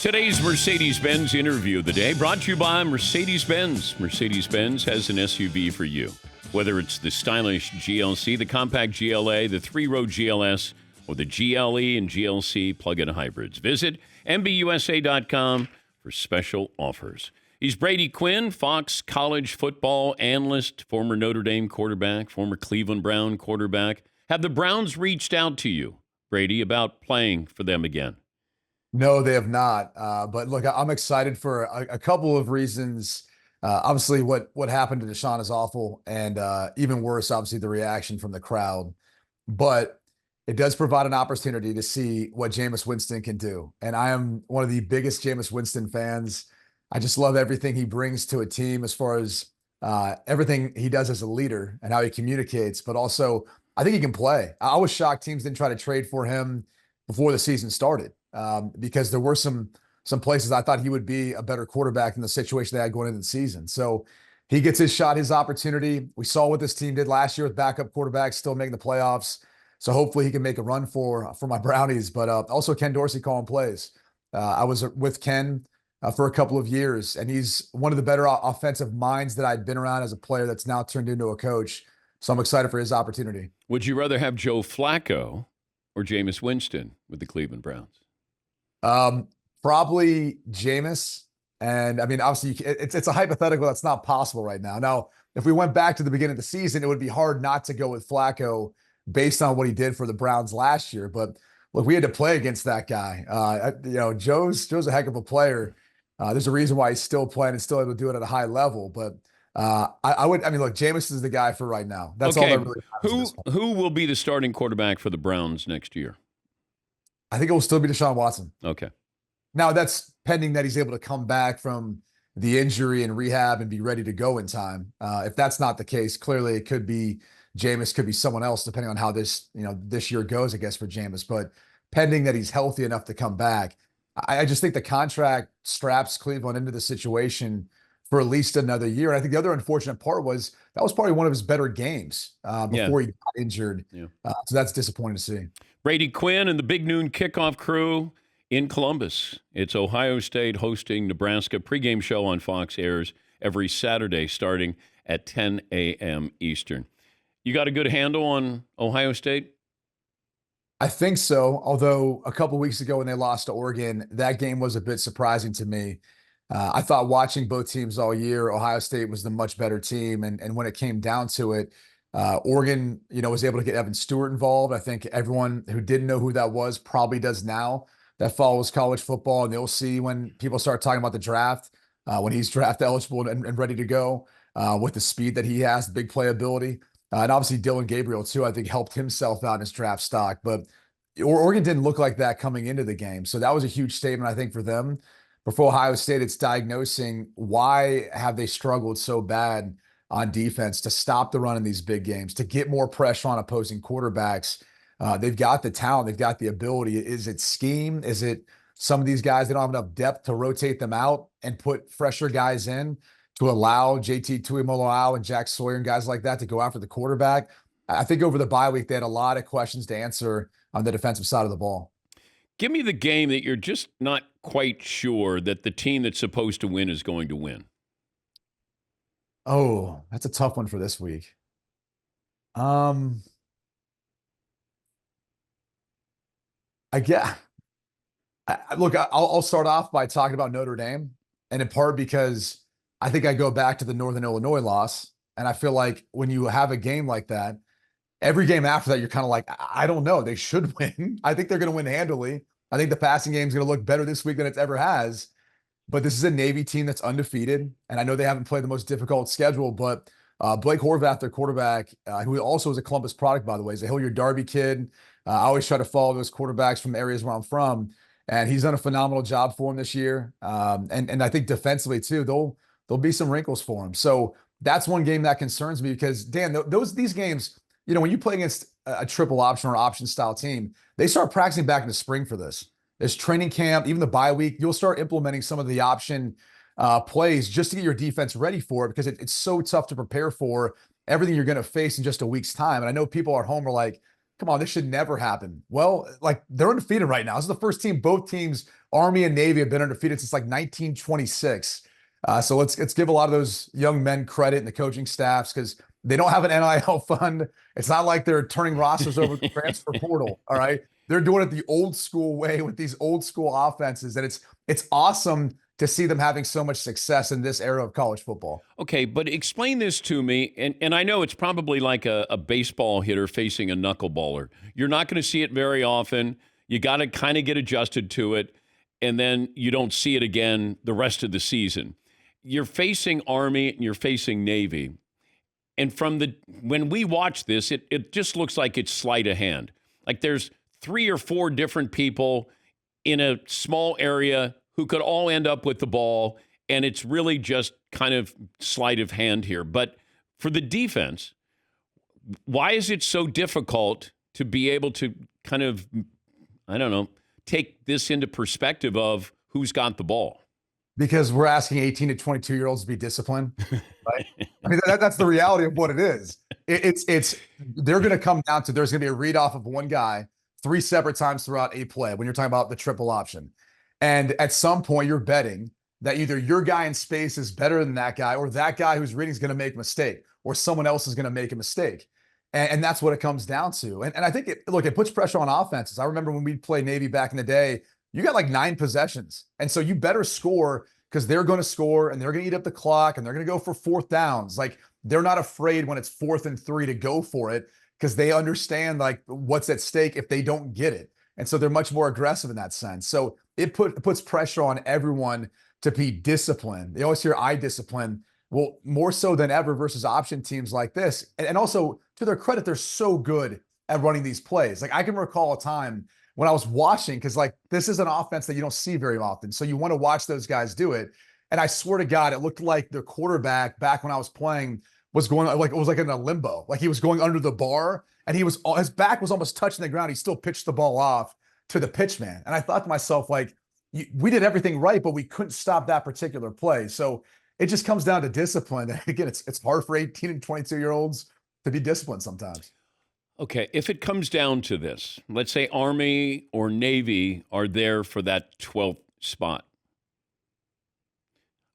Today's Mercedes-Benz interview of the day brought to you by Mercedes-Benz. Mercedes-Benz has an SUV for you. Whether it's the stylish GLC, the compact GLA, the three-row GLS, or the GLE and GLC plug-in hybrids. Visit MBUSA.com for special offers. He's Brady Quinn, Fox college football analyst, former Notre Dame quarterback, former Cleveland Brown quarterback. Have the Browns reached out to you, Brady, about playing for them again? No, they have not. But look, I'm excited for a couple of reasons. Obviously, what happened to Deshaun is awful, and even worse, obviously, the reaction from the crowd. But it does provide an opportunity to see what Jameis Winston can do. And I am one of the biggest Jameis Winston fans. I just love everything he brings to a team as far as everything he does as a leader and how he communicates. But also, I think he can play. I was shocked teams didn't try to trade for him before the season started. Because there were some places I thought he would be a better quarterback in the situation they had going into the season. So he gets his shot, his opportunity. We saw what this team did last year with backup quarterbacks still making the playoffs. So hopefully he can make a run for my Brownies. But also Ken Dorsey calling plays. I was with Ken for a couple of years, and he's one of the better offensive minds that I'd been around as a player that's now turned into a coach. So I'm excited for his opportunity. Would you rather have Joe Flacco or Jameis Winston with the Cleveland Browns? Probably Jameis. And I mean, obviously it's a hypothetical that's not possible right now. Now, if we went back to the beginning of the season, it would be hard not to go with Flacco based on what he did for the Browns last year. But look, we had to play against that guy. Joe's a heck of a player. There's a reason why he's still playing and still able to do it at a high level. But look, Jameis is the guy for right now. That's okay. all that really matters. Who will be the starting quarterback for the Browns next year? I think it will still be Deshaun Watson. Okay. Now, that's pending that he's able to come back from the injury and rehab and be ready to go in time. If that's not the case, clearly it could be Jameis, could be someone else, depending on how this year goes, I guess, for Jameis. But pending that he's healthy enough to come back, I just think the contract straps Cleveland into the situation for at least another year. And I think the other unfortunate part was that was probably one of his better games before he got injured. Yeah. So that's disappointing to see. Brady Quinn and the Big Noon Kickoff crew in Columbus. It's Ohio State hosting Nebraska. Pregame show on Fox airs every Saturday starting at 10 a.m. Eastern. You got a good handle on Ohio State? I think so, although a couple weeks ago when they lost to Oregon, that game was a bit surprising to me. I thought watching both teams all year, Ohio State was the much better team. And when it came down to it, Oregon, was able to get Evan Stewart involved. I think everyone who didn't know who that was probably does now that follows college football. And they'll see when people start talking about the draft, when he's draft eligible and ready to go with the speed that he has, the big playability. And obviously Dylan Gabriel, too, I think helped himself out in his draft stock. But Oregon didn't look like that coming into the game. So that was a huge statement, I think, for them. Before Ohio State, it's diagnosing why have they struggled so bad on defense to stop the run in these big games, to get more pressure on opposing quarterbacks. They've got the talent. They've got the ability. Is it scheme? Is it some of these guys, they don't have enough depth to rotate them out and put fresher guys in to allow JT Tuimoloau and Jack Sawyer and guys like that to go after the quarterback? I think over the bye week, they had a lot of questions to answer on the defensive side of the ball. Give me the game that you're just not quite sure that the team that's supposed to win is going to win. Oh, that's a tough one for this week. I'll start off by talking about Notre Dame, and in part because I think I go back to the Northern Illinois loss, and I feel like when you have a game like that, every game after that, you're kind of like, I don't know. They should win. I think they're going to win handily. I think the passing game is going to look better this week than it ever has. But this is a Navy team that's undefeated. And I know they haven't played the most difficult schedule, but Blake Horvath, their quarterback, who also is a Columbus product, by the way, is a Hilliard Darby kid. I always try to follow those quarterbacks from areas where I'm from. And he's done a phenomenal job for him this year. And I think defensively, too, there'll be some wrinkles for him. So that's one game that concerns me because, Dan, these games, when you play against a triple option or option style team, they start practicing back in the spring for this. There's training camp, even the bye week. You'll start implementing some of the option plays just to get your defense ready for it because it's so tough to prepare for everything you're going to face in just a week's time. And I know people at home are like, come on, this should never happen. Well, like they're undefeated right now. This is the first team, both teams, Army and Navy, have been undefeated since like 1926. So let's give a lot of those young men credit and the coaching staffs because they don't have an NIL fund. It's not like they're turning rosters over the transfer portal. All right. They're doing it the old school way with these old school offenses. And it's awesome to see them having so much success in this era of college football. Okay, but explain this to me, and I know it's probably like a baseball hitter facing a knuckleballer. You're not going to see it very often. You got to kind of get adjusted to it, and then you don't see it again the rest of the season. You're facing Army and you're facing Navy. And when we watch this, it just looks like it's sleight of hand. Like there's 3 or 4 different people in a small area who could all end up with the ball, and it's really just kind of sleight of hand here. But for the defense, why is it so difficult to be able to kind of, I don't know, take this into perspective of who's got the ball? Because we're asking 18 to 22-year-olds to be disciplined, right? I mean, that's the reality of what it is. It's they're going to come down to there's going to be a read off of one guy 3 separate times throughout a play when you're talking about the triple option. And at some point, you're betting that either your guy in space is better than that guy, or that guy who's reading is going to make a mistake, or someone else is going to make a mistake. And that's what it comes down to. And I think, it puts pressure on offenses. I remember when we played Navy back in the day, you got like 9 possessions. And so you better score because they're going to score and they're going to eat up the clock and they're going to go for 4th downs. Like they're not afraid when it's 4th and 3 to go for it because they understand like what's at stake if they don't get it. And so they're much more aggressive in that sense. So it puts pressure on everyone to be disciplined. They always hear eye discipline. Well, more so than ever versus option teams like this. And also, to their credit, they're so good at running these plays. Like I can recall a time when I was watching, because like this is an offense that you don't see very often. So you want to watch those guys do it. And I swear to God, it looked like the quarterback back when I was playing was going like, it was like in a limbo. Like he was going under the bar and his back was almost touching the ground. He still pitched the ball off to the pitch man. And I thought to myself, like, we did everything right, but we couldn't stop that particular play. So it just comes down to discipline. And again, it's hard for 18 and 22-year-olds to be disciplined sometimes. Okay, if it comes down to this, let's say Army or Navy are there for that 12th spot.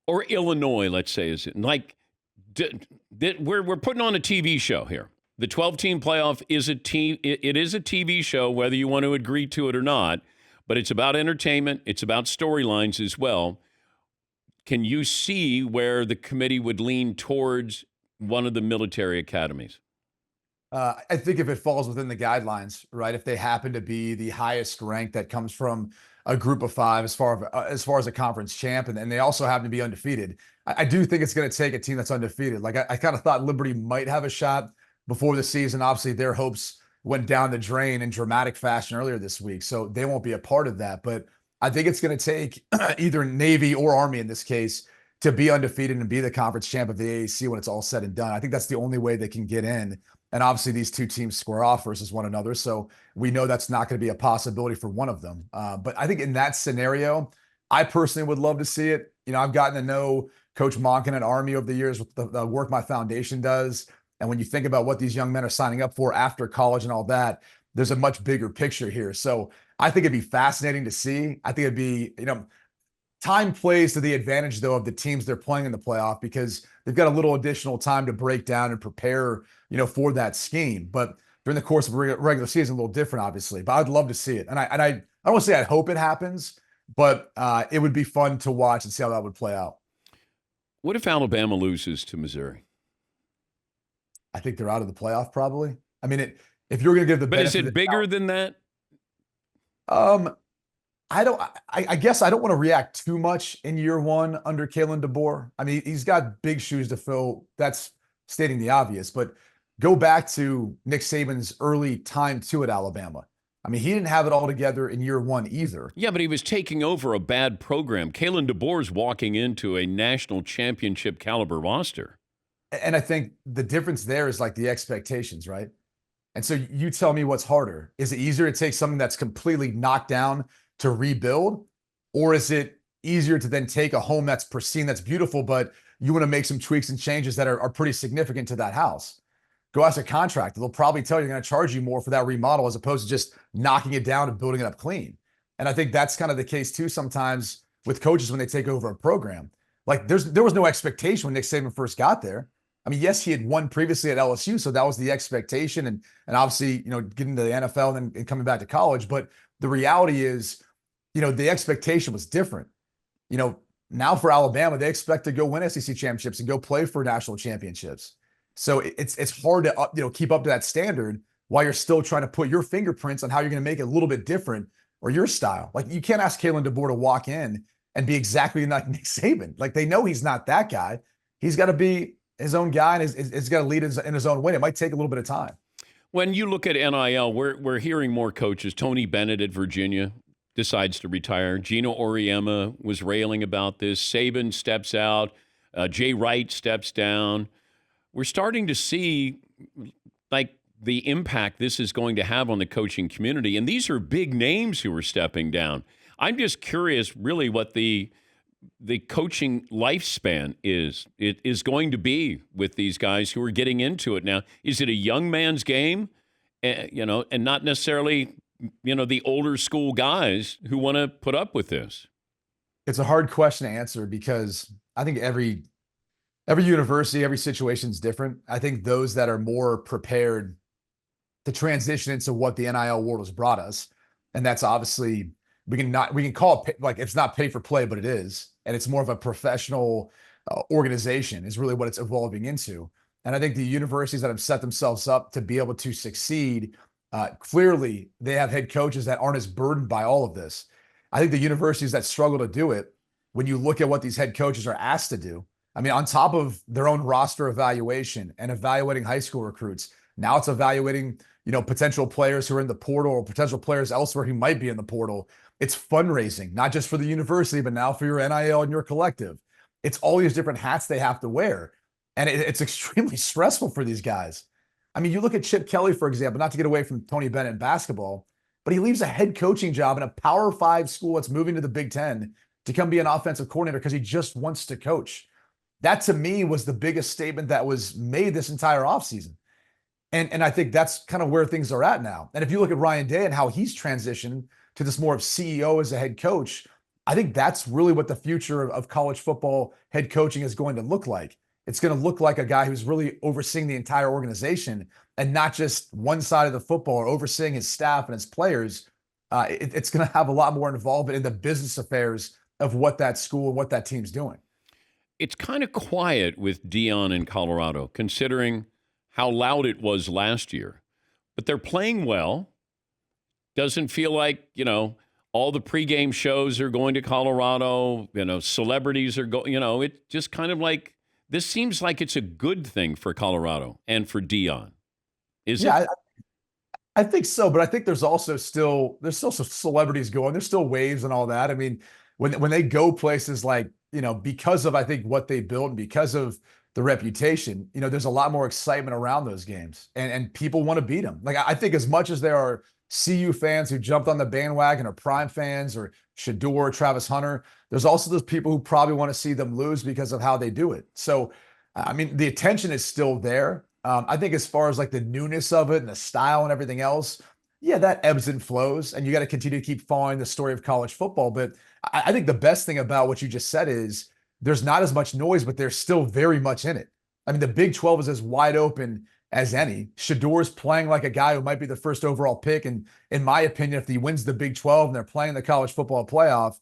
Or Illinois, let's say, is it like we're putting on a TV show here. The 12-team playoff is it is a TV show, whether you want to agree to it or not, but it's about entertainment. It's about storylines as well. Can you see where the committee would lean towards one of the military academies? I think if it falls within the guidelines, right? If they happen to be the highest rank that comes from a group of 5 as far as a conference champ, and they also happen to be undefeated, I do think it's going to take a team that's undefeated. Like I kind of thought Liberty might have a shot before the season. Obviously, their hopes went down the drain in dramatic fashion earlier this week, so they won't be a part of that. But I think it's going to take either Navy or Army in this case to be undefeated and be the conference champ of the AAC when it's all said and done. I think that's the only way they can get in. And obviously, these 2 teams square off versus one another. So we know that's not going to be a possibility for one of them. But I think in that scenario, I personally would love to see it. You know, I've gotten to know Coach Monken at Army over the years with the work my foundation does. And when you think about what these young men are signing up for after college and all that, there's a much bigger picture here. So I think it'd be fascinating to see. I think it'd be, time plays to the advantage, though, of the teams they're playing in the playoff because they've got a little additional time to break down and prepare, for that scheme. But during the course of a regular season, a little different, obviously. But I'd love to see it. And I don't want to say I hope it happens, but it would be fun to watch and see how that would play out. What if Alabama loses to Missouri? I think they're out of the playoff, probably. I mean, if you're going to give the but is it bigger than that? I guess I don't want to react too much in year 1 under Kalen DeBoer. I mean, he's got big shoes to fill. That's stating the obvious, but go back to Nick Saban's early time too at Alabama. I mean, he didn't have it all together in year 1 either. Yeah, but he was taking over a bad program. Kalen DeBoer's walking into a national championship caliber roster. And I think the difference there is like the expectations, right? And so you tell me what's harder. Is it easier to take something that's completely knocked down to rebuild? Or is it easier to then take a home that's pristine, that's beautiful, but you want to make some tweaks and changes that are pretty significant to that house? go ask a contractor. They'll probably tell you they're going to charge you more for that remodel as opposed to just knocking it down and building it up clean. And I think that's kind of the case too sometimes with coaches when they take over a program. Like there was no expectation when Nick Saban first got there. I mean, yes, he had won previously at LSU, so that was the expectation, and obviously, getting to the NFL and coming back to college. But the reality is, the expectation was different. Now for Alabama, they expect to go win SEC championships and go play for national championships. So it's hard to keep up to that standard while you're still trying to put your fingerprints on how you're going to make it a little bit different or your style. Like you can't ask Kalen DeBoer to walk in and be exactly like Nick Saban. Like they know he's not that guy. He's got to be his own guy and he's got to lead in his own way. It might take a little bit of time. When you look at NIL, we're hearing more coaches. Tony Bennett at Virginia decides to retire. Gino Auriemma was railing about this. Saban steps out. Jay Wright steps down. We're starting to see like the impact this is going to have on the coaching community. And these are big names who are stepping down. I'm just curious really what the coaching lifespan is going to be with these guys who are getting into it now. Is it a young man's game, and not necessarily, the older school guys who want to put up with this? It's a hard question to answer because I think every university, every situation is different. I think those that are more prepared to transition into what the NIL world has brought us, and that's obviously we can call it like it's not pay for play, but it is, and it's more of a professional organization is really what it's evolving into. And I think the universities that have set themselves up to be able to succeed, clearly they have head coaches that aren't as burdened by all of this. I think the universities that struggle to do it, when you look at what these head coaches are asked to do, I mean, on top of their own roster evaluation and evaluating high school recruits, now it's evaluating, potential players who are in the portal or potential players elsewhere who might be in the portal. It's fundraising, not just for the university, but now for your NIL and your collective. It's all these different hats they have to wear. And it's extremely stressful for these guys. I mean, you look at Chip Kelly, for example, not to get away from Tony Bennett in basketball, but he leaves a head coaching job in a Power 5 school that's moving to the Big Ten to come be an offensive coordinator because he just wants to coach. That, to me, was the biggest statement that was made this entire offseason. And I think that's kind of where things are at now. And if you look at Ryan Day and how he's transitioned to this more of CEO as a head coach, I think that's really what the future of college football head coaching is going to look like. It's going to look like a guy who's really overseeing the entire organization and not just one side of the football or overseeing his staff and his players. It's going to have a lot more involvement in the business affairs of what that school and what that team's doing. It's kind of quiet with Deion in Colorado, considering how loud it was last year. But they're playing well. Doesn't feel like, all the pregame shows are going to Colorado. Celebrities are going, it's just kind of like, this seems like it's a good thing for Colorado and for Deion. Is it? I think so, but I think there's still some celebrities going. There's still waves and all that. I mean, when they go places like, because of, I think, what they built and because of the reputation, there's a lot more excitement around those games and people want to beat them. Like, I think as much as there are CU fans who jumped on the bandwagon or Prime fans or Shador, Travis Hunter, there's also those people who probably want to see them lose because of how they do it. So, I mean, the attention is still there. I think as far as like the newness of it and the style and everything else, yeah, that ebbs and flows, and you got to continue to keep following the story of college football. But I think the best thing about what you just said is there's not as much noise, but there's still very much in it. I mean, the Big 12 is as wide open as any. Shador's playing like a guy who might be the first overall pick. And in my opinion, if he wins the Big 12 and they're playing the college football playoff,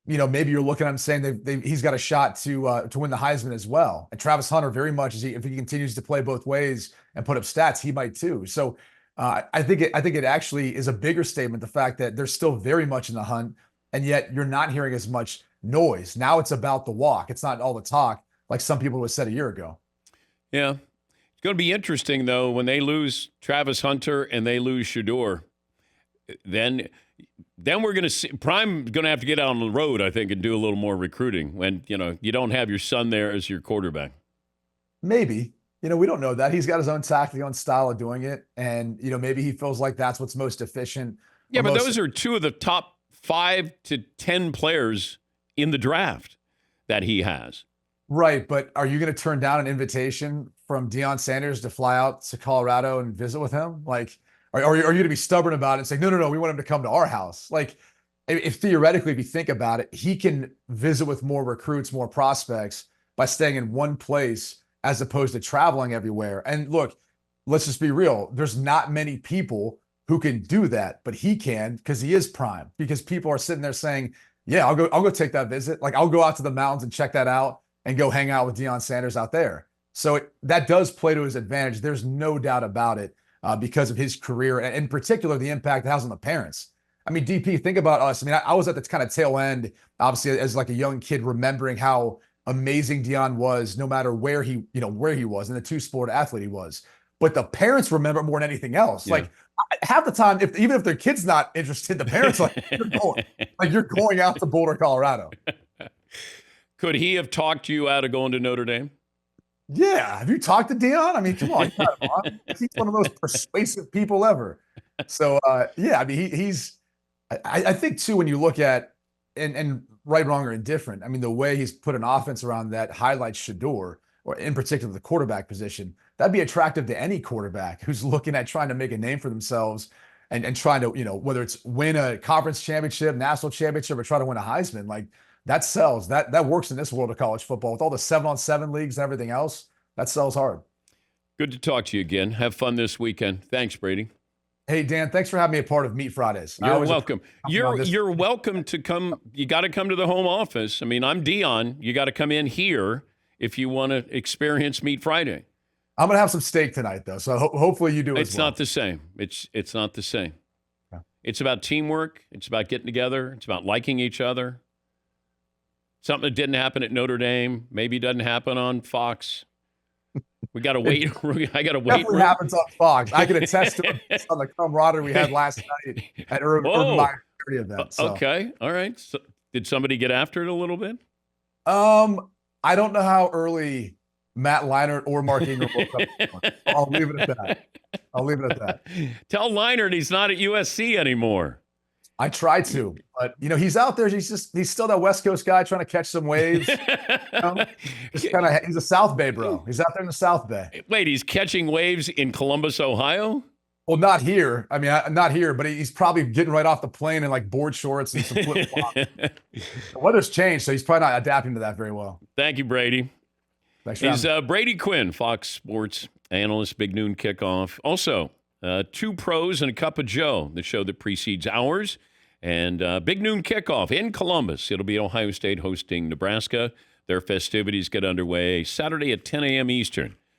maybe you're looking at him saying he's got a shot to win the Heisman as well. And Travis Hunter, very much, if he continues to play both ways and put up stats, he might too. So I think it actually is a bigger statement, the fact that they're still very much in the hunt, and yet you're not hearing as much noise. Now it's about the walk. It's not all the talk like some people would have said a year ago. Yeah. It's going to be interesting, though, when they lose Travis Hunter and they lose Shador. Then we're going to see Prime going to have to get out on the road, I think, and do a little more recruiting when, you don't have your son there as your quarterback. Maybe. We don't know that. He's got his own tactic, own style of doing it. And, maybe he feels like that's what's most efficient. Yeah, but those are two of the top 5 to 10 players in the draft that he has. Right. But are you going to turn down an invitation from Deion Sanders to fly out to Colorado and visit with him? Like, are you going to be stubborn about it and say, no, we want him to come to our house? Like, if theoretically, if you think about it, he can visit with more recruits, more prospects by staying in one place as opposed to traveling everywhere. And look, let's just be real. There's not many people who can do that, but he can because he is prime. Because people are sitting there saying, yeah, I'll go take that visit. Like, I'll go out to the mountains and check that out and go hang out with Deion Sanders out there. So that does play to his advantage. There's no doubt about it because of his career and in particular the impact it has on the parents. I mean, DP, think about us. I mean, I was at the kind of tail end, obviously, as like a young kid, remembering how amazing Deion was, no matter where he was, and the two-sport athlete he was. But the parents remember more than anything else. Yeah. Like half the time, even if their kid's not interested, the parents you're going out to Boulder, Colorado. Could he have talked you out of going to Notre Dame? Yeah. Have you talked to Deion? I mean, come on. He's one of the most persuasive people ever. So, yeah, I mean, he's. I think, too, when you look at, and right, wrong, or indifferent, I mean, the way he's put an offense around that highlights Shador, or in particular the quarterback position, that'd be attractive to any quarterback who's looking at trying to make a name for themselves and trying to, whether it's win a conference championship, national championship, or try to win a Heisman. Like, that sells. That works in this world of college football. With all the 7-on-7 leagues and everything else, that sells hard. Good to talk to you again. Have fun this weekend. Thanks, Brady. Hey, Dan, thanks for having me a part of Meat Fridays. You're welcome. You're welcome to come. You got to come to the home office. I mean, I'm Deion. You got to come in here if you want to experience Meat Friday. I'm going to have some steak tonight, though, so hopefully you do as well. It's not the same. It's not the same. Yeah. It's about teamwork. It's about getting together. It's about liking each other. Something that didn't happen at Notre Dame maybe doesn't happen on Fox. We got to wait. I got to wait. Definitely happens on Fox. I can attest to it on the camaraderie we had last night at Urban Meyer charity event. So. Okay. All right. So, did somebody get after it a little bit? I don't know how early Matt Leinart or Mark Ingram woke up. I'll leave it at that. Tell Leinart he's not at USC anymore. I try to, but he's out there. He's still that West Coast guy trying to catch some waves. He's a South Bay bro. He's out there in the South Bay. Wait, he's catching waves in Columbus, Ohio? Well, not here. I mean, not here, but he's probably getting right off the plane in like board shorts and some flip flops. The weather's changed, so he's probably not adapting to that very well. Thank you, Brady. Thanks for having me. Brady Quinn, Fox Sports analyst, Big Noon Kickoff. Also, Two Pros and a Cup of Joe, the show that precedes ours. And Big Noon Kickoff in Columbus. It'll be Ohio State hosting Nebraska. Their festivities get underway Saturday at 10 a.m. Eastern.